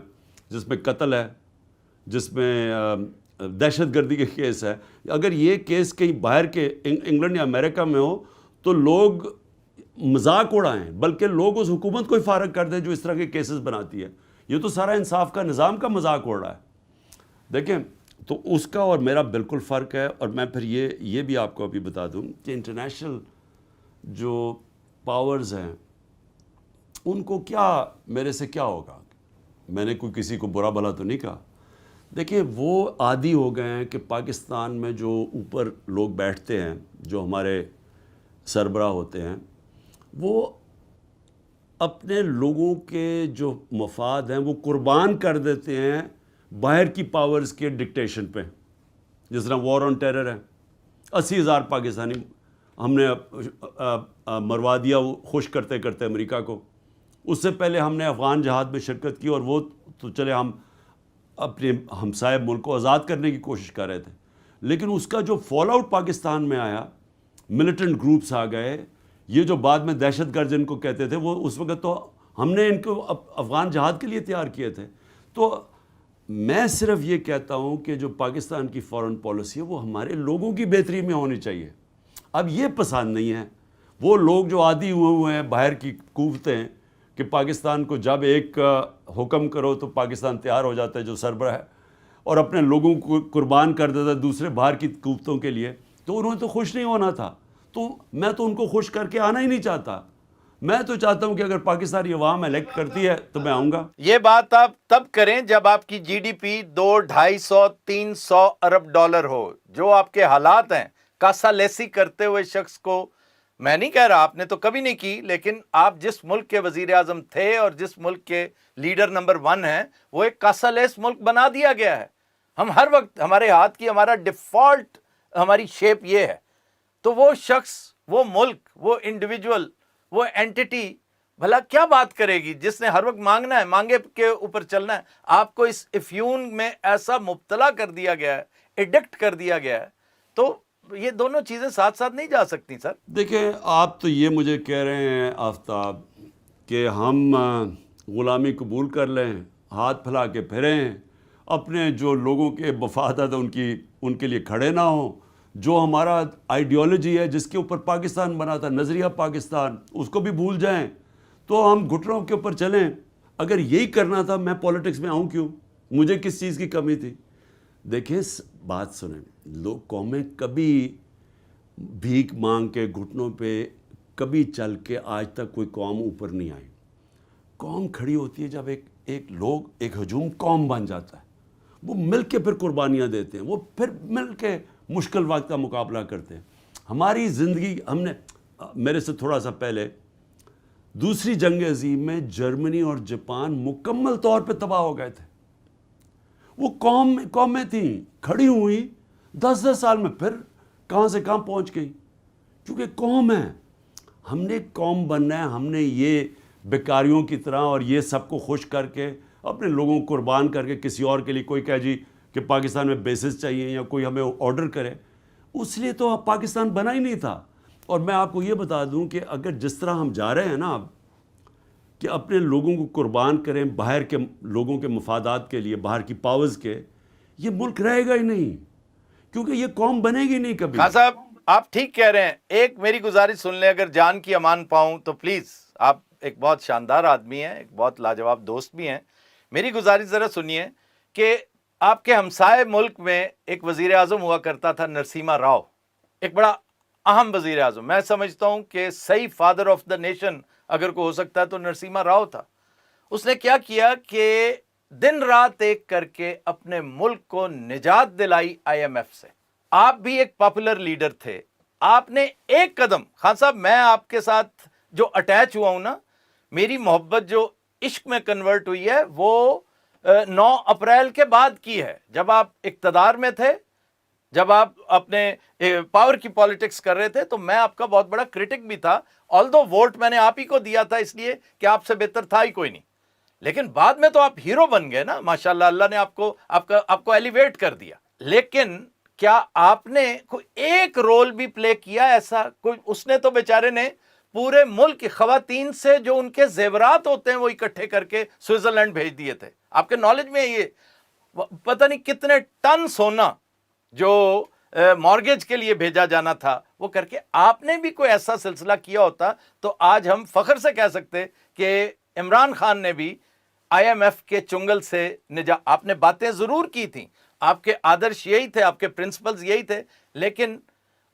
جس میں قتل ہے, جس میں دہشت گردی کے کیس ہے. اگر یہ کیس کہیں باہر کے انگلینڈ یا امریکہ میں ہو تو لوگ مذاق اڑائیں, بلکہ لوگ اس حکومت کو ہی فارغ کر دیں جو اس طرح کے کیسز بناتی ہے. یہ تو سارا انصاف کا نظام کا مذاق اڑ رہا ہے. دیکھیں, تو اس کا اور میرا بالکل فرق ہے. اور میں پھر یہ بھی آپ کو ابھی بتا دوں کہ انٹرنیشنل جو پاورز ہیں ان کو کیا, میرے سے کیا ہوگا. میں نے کوئی کسی کو برا بھلا تو نہیں کہا. دیکھیں, وہ عادی ہو گئے ہیں کہ پاکستان میں جو اوپر لوگ بیٹھتے ہیں, جو ہمارے سربراہ ہوتے ہیں, وہ اپنے لوگوں کے جو مفاد ہیں وہ قربان کر دیتے ہیں باہر کی پاورز کے ڈکٹیشن پہ. جس طرح وار آن ٹیرر ہے, 80,000 پاکستانی ہم نے مروا دیا وہ خوش کرتے کرتے امریکہ کو. اس سے پہلے ہم نے افغان جہاد میں شرکت کی, اور وہ تو چلے ہم اپنے ہمسائے ملک کو آزاد کرنے کی کوشش کر رہے تھے، لیکن اس کا جو فال آؤٹ پاکستان میں آیا، ملیٹنٹ گروپس آ گئے، یہ جو بعد میں دہشت گرد جن کو کہتے تھے، وہ اس وقت تو ہم نے ان کو افغان جہاد کے لیے تیار کیے تھے. تو میں صرف یہ کہتا ہوں کہ جو پاکستان کی فارن پالیسی ہے وہ ہمارے لوگوں کی بہتری میں ہونی چاہیے. اب یہ پسند نہیں ہے، وہ لوگ جو عادی ہوئے ہیں باہر کی قوتیں کہ پاکستان کو جب ایک حکم کرو تو پاکستان تیار ہو جاتا ہے جو سربراہ ہے، اور اپنے لوگوں کو قربان کر دیتا ہے دوسرے باہر کی قوتوں کے لیے. تو انہوں نے تو خوش نہیں ہونا تھا، تو میں تو ان کو خوش کر کے آنا ہی نہیں چاہتا. میں تو چاہتا ہوں کہ اگر پاکستانی عوام الیکٹ کرتی ہے تو میں آؤں گا. یہ بات آپ تب کریں جب آپ کی جی ڈی پی 200-250-300 ارب ڈالر ہو. جو آپ کے حالات ہیں، کاسا لیسی کرتے ہوئے شخص کو، میں نہیں کہہ رہا آپ نے تو کبھی نہیں کی، لیکن آپ جس ملک کے وزیر اعظم تھے اور جس ملک کے لیڈر نمبر 1 ہیں، وہ ایک کاسا لیس ملک بنا دیا گیا ہے. ہم ہر وقت ہمارے ہاتھ کی ہمارا ڈیفالٹ ہماری شیپ یہ ہے. تو وہ شخص، وہ ملک، وہ انڈیویجول، وہ اینٹی بھلا کیا بات کرے گی جس نے ہر وقت مانگنا ہے، مانگے کے اوپر چلنا ہے. آپ کو اس افیون میں ایسا مبتلا کر دیا گیا ہے، ایڈکٹ کر دیا گیا ہے. تو یہ دونوں چیزیں ساتھ ساتھ نہیں جا سکتی سر. دیکھیں، آپ تو یہ مجھے کہہ رہے ہیں آفتاب کہ ہم غلامی قبول کر لیں، ہاتھ پھیلا کے پھریں، اپنے جو لوگوں کے مفادات ان کے لیے کھڑے نہ ہوں. جو ہمارا آئیڈیالوجی ہے جس کے اوپر پاکستان بنا تھا، نظریہ پاکستان، اس کو بھی بھول جائیں تو ہم گھٹنوں کے اوپر چلیں. اگر یہی کرنا تھا میں پولیٹکس میں آؤں کیوں؟ مجھے کس چیز کی کمی تھی؟ دیکھیں بات سنیں، لوگ قومیں کبھی بھیک مانگ کے گھٹنوں پہ کبھی چل کے آج تک کوئی قوم اوپر نہیں آئی. قوم کھڑی ہوتی ہے جب ایک ہجوم قوم بن جاتا ہے. وہ مل کے پھر قربانیاں دیتے ہیں، وہ پھر مل کے مشکل وقت کا مقابلہ کرتے ہیں. ہماری زندگی، ہم نے میرے سے تھوڑا سا پہلے دوسری جنگ عظیم میں جرمنی اور جاپان مکمل طور پہ تباہ ہو گئے تھے. وہ قومیں تھیں کھڑی ہوئی 10 سال میں پھر کہاں سے کہاں پہنچ گئی، کیونکہ قوم ہے. ہم نے قوم بننا ہے. ہم نے یہ بیکاریوں کی طرح اور یہ سب کو خوش کر کے اپنے لوگوں کو قربان کر کے کسی اور کے لیے، کوئی کہے جی کہ پاکستان میں بیسز چاہیے یا کوئی ہمیں آرڈر کرے، اس لیے تو پاکستان بنا ہی نہیں تھا. اور میں آپ کو یہ بتا دوں کہ اگر جس طرح ہم جا رہے ہیں نا اب، کہ اپنے لوگوں کو قربان کریں باہر کے لوگوں کے مفادات کے لیے، باہر کی پاورز کے، یہ ملک رہے گا ہی نہیں، کیونکہ یہ قوم بنے گی نہیں کبھی. خان صاحب آپ ٹھیک کہہ رہے ہیں. ایک میری گزارش سن لیں، اگر جان کی امان پاؤں تو پلیز. آپ ایک بہت شاندار آدمی ہیں، ایک بہت لاجواب دوست بھی ہیں. میری گزارش ذرا سنیے کہ آپ کے ہمسائے ملک میں ایک وزیر اعظم ہوا کرتا تھا، نرسیما راؤ. ایک بڑا اہم وزیر اعظم، میں سمجھتا ہوں کہ صحیح فادر آف دا نیشن اگر کوئی ہو سکتا ہے تو نرسیما راؤ تھا. اس نے کیا کیا کہ دن رات ایک کر کے اپنے ملک کو نجات دلائی IMF سے. آپ بھی ایک پاپولر لیڈر تھے. آپ نے ایک قدم، خان صاحب میں آپ کے ساتھ جو اٹیچ ہوا ہوں نا، میری محبت جو عشق میں کنورٹ ہوئی ہے وہ 9 اپریل کے بعد کی ہے. جب آپ اقتدار میں تھے، جب آپ اپنے پاور کی پالیٹکس کر رہے تھے، تو میں آپ کا بہت بڑا کرٹک بھی تھا. آلدو ووٹ میں نے آپ ہی کو دیا تھا، اس لیے کہ آپ سے بہتر تھا ہی کوئی نہیں. لیکن بعد میں تو آپ ہیرو بن گئے نا، ماشاءاللہ. اللہ نے آپ کو ایلیویٹ کر دیا. لیکن کیا آپ نے کوئی ایک رول بھی پلے کیا ایسا کوئی؟ اس نے تو بیچارے نے پورے ملک کی خواتین سے جو ان کے زیورات ہوتے ہیں وہ اکٹھے کر کے سوئٹزرلینڈ بھیج دیے تھے. آپ کے نالج میں یہ پتہ نہیں کتنے ٹن سونا جو مارگیج کے لیے بھیجا جانا تھا وہ کر کے. آپ نے بھی کوئی ایسا سلسلہ کیا ہوتا تو آج ہم فخر سے کہہ سکتے کہ عمران خان نے بھی IMF کے چنگل سے آپ نے باتیں ضرور کی تھیں، آپ کے آدرش یہی تھے، آپ کے پرنسپلز یہی تھے، لیکن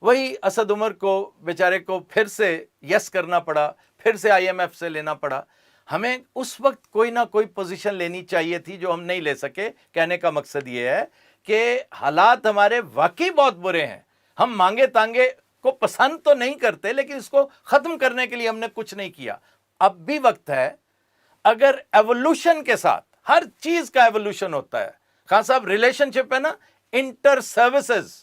وہی اسد عمر کو بیچارے کو پھر سے یس کرنا پڑا، پھر سے IMF سے لینا پڑا. ہمیں اس وقت کوئی نہ کوئی پوزیشن لینی چاہیے تھی جو ہم نہیں لے سکے. کہنے کا مقصد یہ ہے کہ حالات ہمارے واقعی بہت برے ہیں. ہم مانگے تانگے کو پسند تو نہیں کرتے، لیکن اس کو ختم کرنے کے لیے ہم نے کچھ نہیں کیا. اب بھی وقت ہے. اگر ایوولوشن کے ساتھ ہر چیز کا ایوولوشن ہوتا ہے خان صاحب، ریلیشن شپ ہے نا، انٹر سروسز،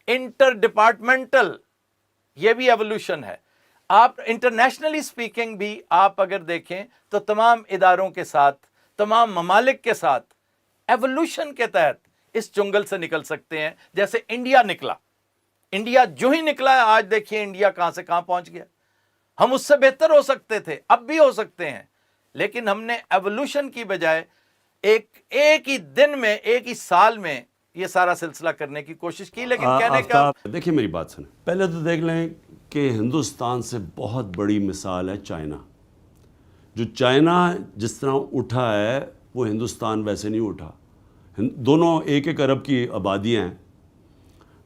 انٹر ڈپارٹمنٹل، یہ بھی ایوولوشن ہے. آپ انٹرنیشنلی سپیکنگ بھی آپ اگر دیکھیں تو تمام اداروں کے ساتھ، تمام ممالک کے ساتھ ایوولوشن کے تحت اس چنگل سے نکل سکتے ہیں، جیسے انڈیا نکلا. انڈیا جو ہی نکلا ہے، آج دیکھیے انڈیا کہاں سے کہاں پہنچ گیا. ہم اس سے بہتر ہو سکتے تھے، اب بھی ہو سکتے ہیں، لیکن ہم نے ایوولوشن کی بجائے ایک ہی دن میں، ایک ہی سال میں یہ سارا سلسلہ کرنے کی کوشش کی. لیکن کہنے کا دیکھیں میری بات سنیں، پہلے تو دیکھ لیں کہ ہندوستان سے بہت بڑی مثال ہے چائنا. جو چائنا جس طرح اٹھا ہے وہ ہندوستان ویسے نہیں اٹھا. دونوں ایک ایک ارب کی آبادیاں ہیں،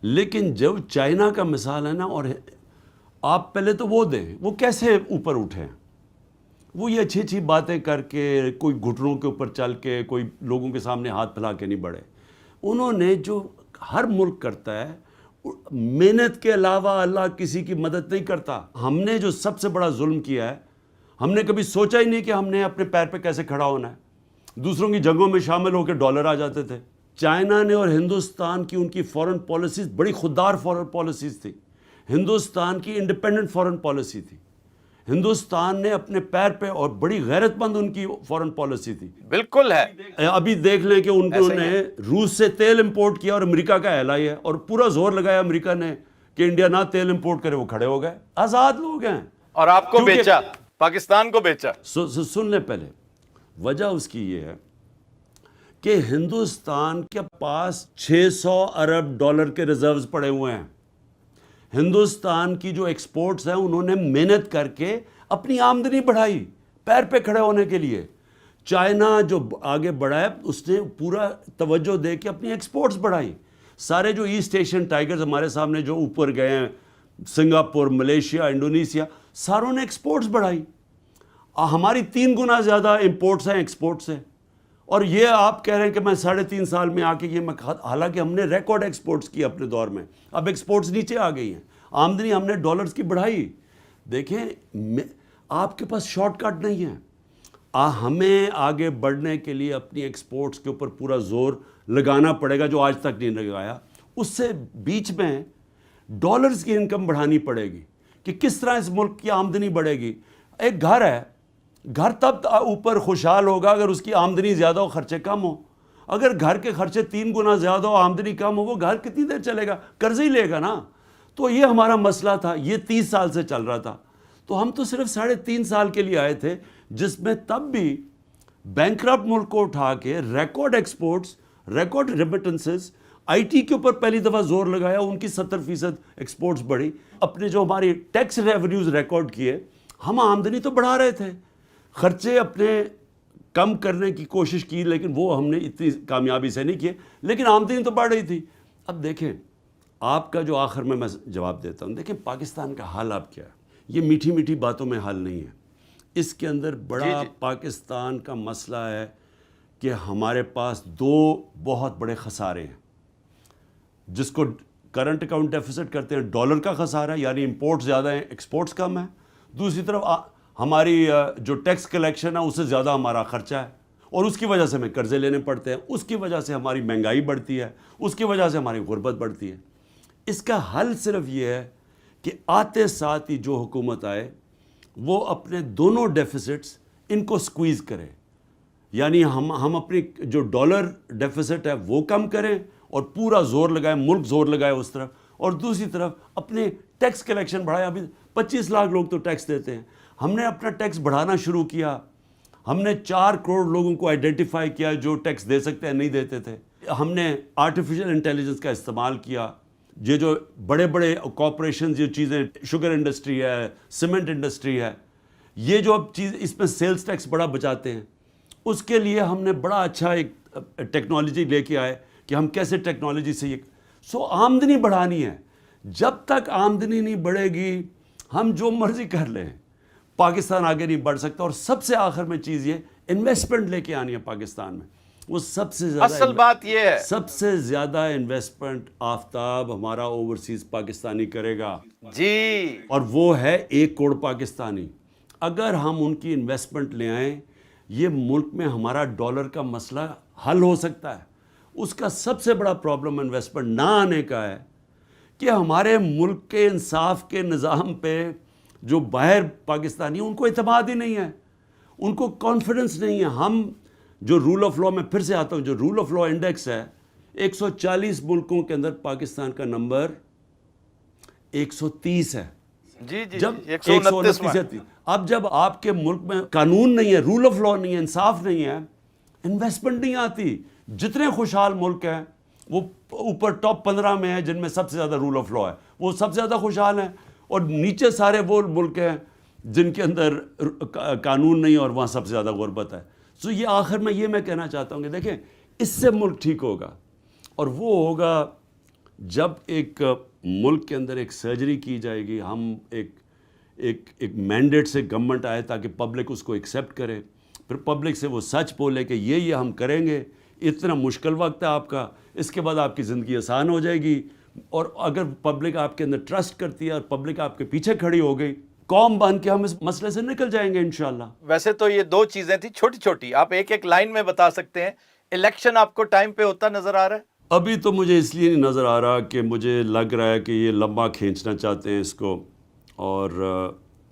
لیکن جب چائنا کا مثال ہے نا، اور آپ پہلے تو وہ دیں وہ کیسے اوپر اٹھے ہیں. وہ یہ اچھی اچھی باتیں کر کے، کوئی گھٹنوں کے اوپر چل کے، کوئی لوگوں کے سامنے ہاتھ پھیلا کے نہیں بڑھے. انہوں نے جو ہر ملک کرتا ہے، محنت کے علاوہ اللہ کسی کی مدد نہیں کرتا. ہم نے جو سب سے بڑا ظلم کیا ہے، ہم نے کبھی سوچا ہی نہیں کہ ہم نے اپنے پیر پہ کیسے کھڑا ہونا ہے. دوسروں کی جنگوں میں شامل ہو کے ڈالر آ جاتے تھے. چائنا نے اور ہندوستان کی ان کی فورن پالیسیز بڑی خوددار فورن پالیسیز تھی. ہندوستان کی انڈیپینڈنٹ فورن پالیسی تھی. ہندوستان نے اپنے پیر پہ، اور بڑی غیرت مند ان کی فورن پالیسی تھی. بالکل ہے. ابھی دیکھ لیں کہ انہوں نے روس سے تیل امپورٹ کیا اور امریکہ کا اعلان ہے، اور پورا زور لگایا امریکہ نے کہ انڈیا نہ تیل امپورٹ کرے. وہ کھڑے ہو گئے. آزاد لوگ ہیں. اور آپ کو بیچا، پاکستان کو بیچا. سن لیں پہلے، وجہ اس کی یہ ہے کہ ہندوستان کے پاس 600 ارب ڈالر کے ریزروز پڑے ہوئے ہیں. ہندوستان کی جو ایکسپورٹس ہیں، انہوں نے محنت کر کے اپنی آمدنی بڑھائی پیر پہ کھڑے ہونے کے لیے. چائنا جو آگے بڑھا ہے، اس نے پورا توجہ دے کے اپنی ایکسپورٹس بڑھائی. سارے جو ایسٹ ایشین ٹائیگرز ہمارے سامنے جو اوپر گئے ہیں، سنگاپور، ملیشیا، انڈونیشیا، ساروں نے ایکسپورٹس بڑھائی. ہماری 3 گنا زیادہ امپورٹس ہیں ایکسپورٹ سے. اور یہ آپ کہہ رہے ہیں کہ میں 3.5 سال میں آ کے یہ حالانکہ ہم نے ریکارڈ ایکسپورٹس کی اپنے دور میں. اب ایکسپورٹس نیچے آ گئی ہیں. آمدنی ہم نے ڈالرز کی بڑھائی. دیکھیں آپ کے پاس شارٹ کٹ نہیں ہے. ہمیں آگے بڑھنے کے لیے اپنی ایکسپورٹس کے اوپر پورا زور لگانا پڑے گا، جو آج تک نہیں لگایا. اس سے بیچ میں ڈالرز کی انکم بڑھانی پڑے گی کہ کس طرح اس ملک کی آمدنی بڑھے گی. ایک گھر ہے، گھر تب اوپر خوشحال ہوگا اگر اس کی آمدنی زیادہ ہو، خرچے کم ہو. اگر گھر کے خرچے 3 گنا زیادہ ہو، آمدنی کم ہو، وہ گھر کتنی دیر چلے گا؟ قرض ہی لے گا نا. تو یہ ہمارا مسئلہ تھا. یہ 30 سال سے چل رہا تھا. تو ہم تو صرف 3.5 سال کے لیے آئے تھے، جس میں تب بھی بینکرپٹ ملک کو اٹھا کے record exports, record remittances, I T کے اوپر پہلی دفعہ زور لگایا. ان کی 70% ایکسپورٹس بڑھی. اپنے جو ہماری ٹیکس ریونیوز ریکارڈ کیے. ہم آمدنی تو بڑھا رہے تھے، خرچے اپنے کم کرنے کی کوشش کی، لیکن وہ ہم نے اتنی کامیابی سے نہیں کیے، لیکن آمدنی تو بڑھ رہی تھی. اب دیکھیں آپ کا جو آخر میں جواب دیتا ہوں، دیکھیں پاکستان کا حال اب کیا ہے. یہ میٹھی میٹھی باتوں میں حل نہیں ہے. اس کے اندر بڑا پاکستان کا مسئلہ ہے کہ ہمارے پاس 2 بہت بڑے خسارے ہیں، جس کو کرنٹ اکاؤنٹ ڈیفیسٹ کرتے ہیں. ڈالر کا خسارہ، یعنی امپورٹ زیادہ ہیں، ایکسپورٹس کم ہیں. دوسری طرف ہماری جو ٹیکس کلیکشن ہے، اس سے زیادہ ہمارا خرچہ ہے، اور اس کی وجہ سے ہمیں قرضے لینے پڑتے ہیں. اس کی وجہ سے ہماری مہنگائی بڑھتی ہے، اس کی وجہ سے ہماری غربت بڑھتی ہے. اس کا حل صرف یہ ہے کہ آتے ساتھ ہی جو حکومت آئے وہ اپنے دونوں ڈیفیسٹس ان کو سکویز کرے. یعنی ہم اپنی جو ڈالر ڈیفیسٹ ہے وہ کم کریں اور پورا زور لگائیں، ملک زور لگائے اس طرف. اور دوسری طرف اپنے ٹیکس کلیکشن بڑھائے. ابھی 25 لاکھ لوگ تو ٹیکس دیتے ہیں. ہم نے اپنا ٹیکس بڑھانا شروع کیا. ہم نے 4 کروڑ لوگوں کو آئیڈینٹیفائی کیا جو ٹیکس دے سکتے ہیں، نہیں دیتے تھے. ہم نے آرٹیفیشل انٹیلیجنس کا استعمال کیا. یہ جو بڑے بڑے کارپوریشنز، یہ چیزیں، شوگر انڈسٹری ہے، سیمنٹ انڈسٹری ہے، یہ جو اب چیز اس میں سیلز ٹیکس بڑا بچاتے ہیں. اس کے لیے ہم نے بڑا اچھا ایک ٹیکنالوجی لے کے آئے کہ ہم کیسے ٹیکنالوجی سے یہ آمدنی بڑھانی ہے. جب تک آمدنی نہیں بڑھے گی ہم جو مرضی کر لیں، پاکستان آگے نہیں بڑھ سکتا. اور سب سے آخر میں چیز یہ انویسٹمنٹ لے کے آنی ہے پاکستان میں. وہ سب سے زیادہ اصل بات یہ ہے، سب سے زیادہ انویسٹمنٹ آفتاب ہمارا اوورسیز پاکستانی کرے گا جی، اور وہ ہے 1 کروڑ پاکستانی. اگر ہم ان کی انویسٹمنٹ لے آئیں، یہ ملک میں ہمارا ڈالر کا مسئلہ حل ہو سکتا ہے. اس کا سب سے بڑا پرابلم انویسٹمنٹ نہ آنے کا ہے کہ ہمارے ملک کے انصاف کے نظام پہ جو باہر پاکستانی، ان کو اعتماد ہی نہیں ہے، ان کو کانفیڈنس نہیں ہے. ہم جو رول آف لا میں پھر سے آتا ہوں, جو رول آف لا انڈیکس ہے 140 ملکوں کے اندر پاکستان کا نمبر 130 ہے. جی جی جب 129 129 ہے. اب جب آپ کے ملک میں قانون نہیں ہے, رول آف لا نہیں ہے, انصاف نہیں ہے, انویسٹمنٹ نہیں آتی. جتنے خوشحال ملک ہیں وہ اوپر ٹاپ 15 میں ہیں جن میں سب سے زیادہ رول آف لا ہے, وہ سب سے زیادہ خوشحال ہیں, اور نیچے سارے وہ ملک ہیں جن کے اندر قانون نہیں اور وہاں سب سے زیادہ غربت ہے. سو یہ آخر میں یہ میں کہنا چاہتا ہوں کہ دیکھیں اس سے ملک ٹھیک ہوگا, اور وہ ہوگا جب ایک ملک کے اندر ایک سرجری کی جائے گی, ہم ایک مینڈیٹ سے گورنمنٹ آئے تاکہ پبلک اس کو ایکسیپٹ کرے, پھر پبلک سے وہ سچ بولے کہ یہ ہم کریں گے, اتنا مشکل وقت ہے آپ کا, اس کے بعد آپ کی زندگی آسان ہو جائے گی. اور اگر پبلک آپ کے اندر ٹرسٹ کرتی ہے اور پبلک آپ کے پیچھے کھڑی ہو گئی, قوم بن کے ہم اس مسئلے سے نکل جائیں گے انشاءاللہ. ویسے تو یہ دو چیزیں تھیں چھوٹی چھوٹی, آپ ایک ایک لائن میں بتا سکتے ہیں. الیکشن آپ کو ٹائم پہ ہوتا نظر آ رہا ہے؟ ابھی تو مجھے اس لیے نہیں نظر آ رہا کہ مجھے لگ رہا ہے کہ یہ لمبا کھینچنا چاہتے ہیں اس کو, اور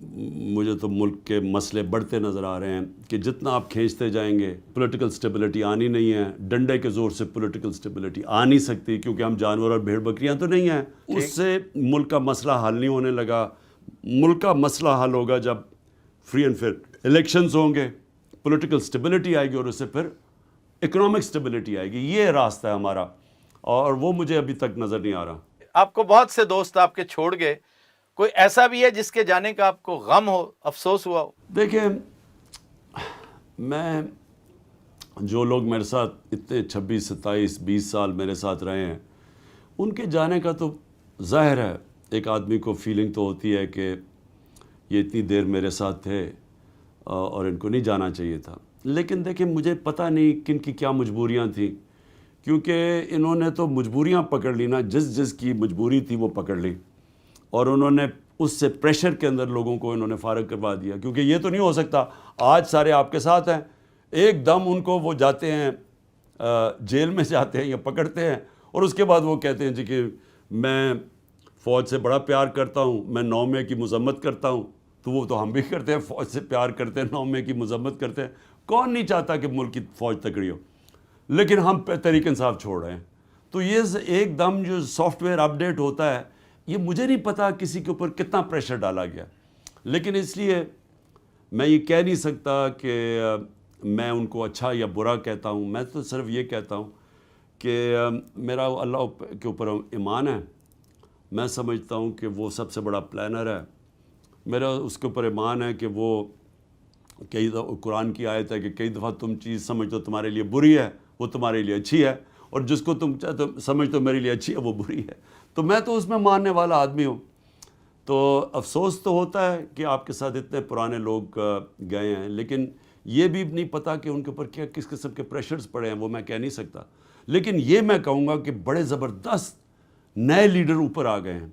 مجھے تو ملک کے مسئلے بڑھتے نظر آ رہے ہیں کہ جتنا آپ کھینچتے جائیں گے پولیٹیکل سٹیبلٹی آنی نہیں ہے. ڈنڈے کے زور سے پولیٹیکل سٹیبلٹی آ نہیں سکتی, کیونکہ ہم جانور اور بھیڑ بکریاں تو نہیں ہیں. اس سے ملک کا مسئلہ حل نہیں ہونے لگا. ملک کا مسئلہ حل ہوگا جب فری اینڈ فیئر الیکشنز ہوں گے, پولیٹیکل سٹیبلٹی آئے گی, اور اس سے پھر اکنامک سٹیبلٹی آئے گی. یہ راستہ ہے ہمارا, اور وہ مجھے ابھی تک نظر نہیں آ رہا. آپ کو بہت سے دوست آپ کے چھوڑ گئے, کوئی ایسا بھی ہے جس کے جانے کا آپ کو غم ہو, افسوس ہوا ہو؟ دیکھیں, میں جو لوگ میرے ساتھ اتنے 26 27 20 سال میرے ساتھ رہے ہیں, ان کے جانے کا تو ظاہر ہے ایک آدمی کو فیلنگ تو ہوتی ہے کہ یہ اتنی دیر میرے ساتھ تھے اور ان کو نہیں جانا چاہیے تھا. لیکن دیکھیں, مجھے پتہ نہیں کن کی کیا مجبوریاں تھیں, کیونکہ انہوں نے تو مجبوریاں پکڑ لی نا, جس کی مجبوری تھی وہ پکڑ لی, اور انہوں نے اس سے پریشر کے اندر لوگوں کو انہوں نے فارغ کروا دیا. کیونکہ یہ تو نہیں ہو سکتا آج سارے آپ کے ساتھ ہیں, ایک دم ان کو وہ جاتے ہیں جیل میں جاتے ہیں یا پکڑتے ہیں, اور اس کے بعد وہ کہتے ہیں جی کہ میں فوج سے بڑا پیار کرتا ہوں, میں 9 کی مذمت کرتا ہوں. تو وہ تو ہم بھی کرتے ہیں, فوج سے پیار کرتے ہیں, 9 کی مذمت کرتے ہیں. کون نہیں چاہتا کہ ملک کی فوج تکڑی ہو, لیکن ہم تحریک انصاف چھوڑ رہے ہیں. تو یہ ایک دم جو سافٹ ویئر اپ ڈیٹ ہوتا ہے, یہ مجھے نہیں پتا کسی کے اوپر کتنا پریشر ڈالا گیا. لیکن اس لیے میں یہ کہہ نہیں سکتا کہ میں ان کو اچھا یا برا کہتا ہوں. میں تو صرف یہ کہتا ہوں کہ میرا اللہ کے اوپر ایمان ہے. میں سمجھتا ہوں کہ وہ سب سے بڑا پلانر ہے. میرا اس کے اوپر ایمان ہے کہ وہ کئی قرآن کی آیت ہے کہ کئی دفعہ تم چیز سمجھتے ہو تمہارے لیے بری ہے, وہ تمہارے لیے اچھی ہے, اور جس کو تم سمجھتے ہو میرے لیے اچھی ہے وہ بری ہے. تو میں تو اس میں ماننے والا آدمی ہوں. تو افسوس تو ہوتا ہے کہ آپ کے ساتھ اتنے پرانے لوگ گئے ہیں, لیکن یہ بھی نہیں پتا کہ ان کے اوپر کیا کس قسم کے پریشرز پڑے ہیں, وہ میں کہہ نہیں سکتا. لیکن یہ میں کہوں گا کہ بڑے زبردست نئے لیڈر اوپر آ گئے ہیں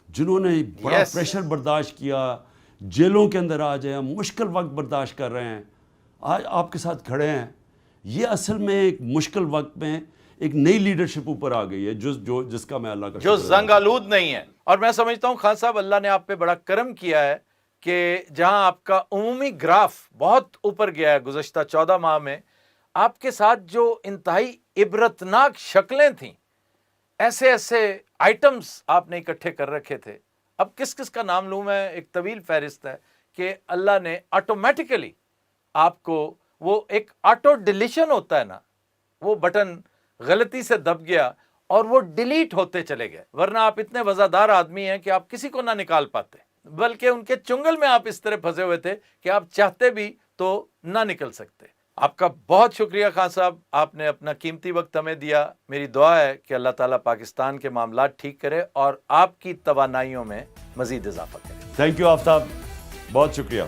جنہوں نے بڑا پریشر برداشت کیا, جیلوں کے اندر آ جائیں, مشکل وقت برداشت کر رہے ہیں, آج آپ کے ساتھ کھڑے ہیں. یہ اصل میں ایک مشکل وقت میں ایک نئی لیڈرشپ اوپر آ گئی ہے جس کا میں اللہ کا جو زنگ آلود نہیں ہے. اور میں سمجھتا ہوں خان صاحب, اللہ نے آپ پہ بڑا کرم کیا ہے کہ جہاں آپ کا عمومی گراف بہت اوپر گیا ہے گزشتہ 14 ماہ میں, آپ کے ساتھ جو انتہائی عبرتناک شکلیں تھیں, ایسے آئٹمز آپ نے اکٹھے کر رکھے تھے. اب کس کا نام لوں میں, ایک طویل فہرست ہے کہ اللہ نے آٹومیٹیکلی آپ کو, وہ ایک آٹو ڈیلیشن ہوتا ہے نا, وہ بٹن غلطی سے دب گیا اور وہ ڈیلیٹ ہوتے چلے گئے. ورنہ آپ اتنے وزادار آدمی ہیں کہ آپ کسی کو نہ نکال پاتے, بلکہ ان کے چنگل میں آپ اس طرح پھنسے ہوئے تھے کہ آپ چاہتے بھی تو نہ نکل سکتے. آپ کا بہت شکریہ خان صاحب, آپ نے اپنا قیمتی وقت ہمیں دیا. میری دعا ہے کہ اللہ تعالیٰ پاکستان کے معاملات ٹھیک کرے اور آپ کی توانائیوں میں مزید اضافہ کرے. تھینک یو آفتاب, بہت شکریہ.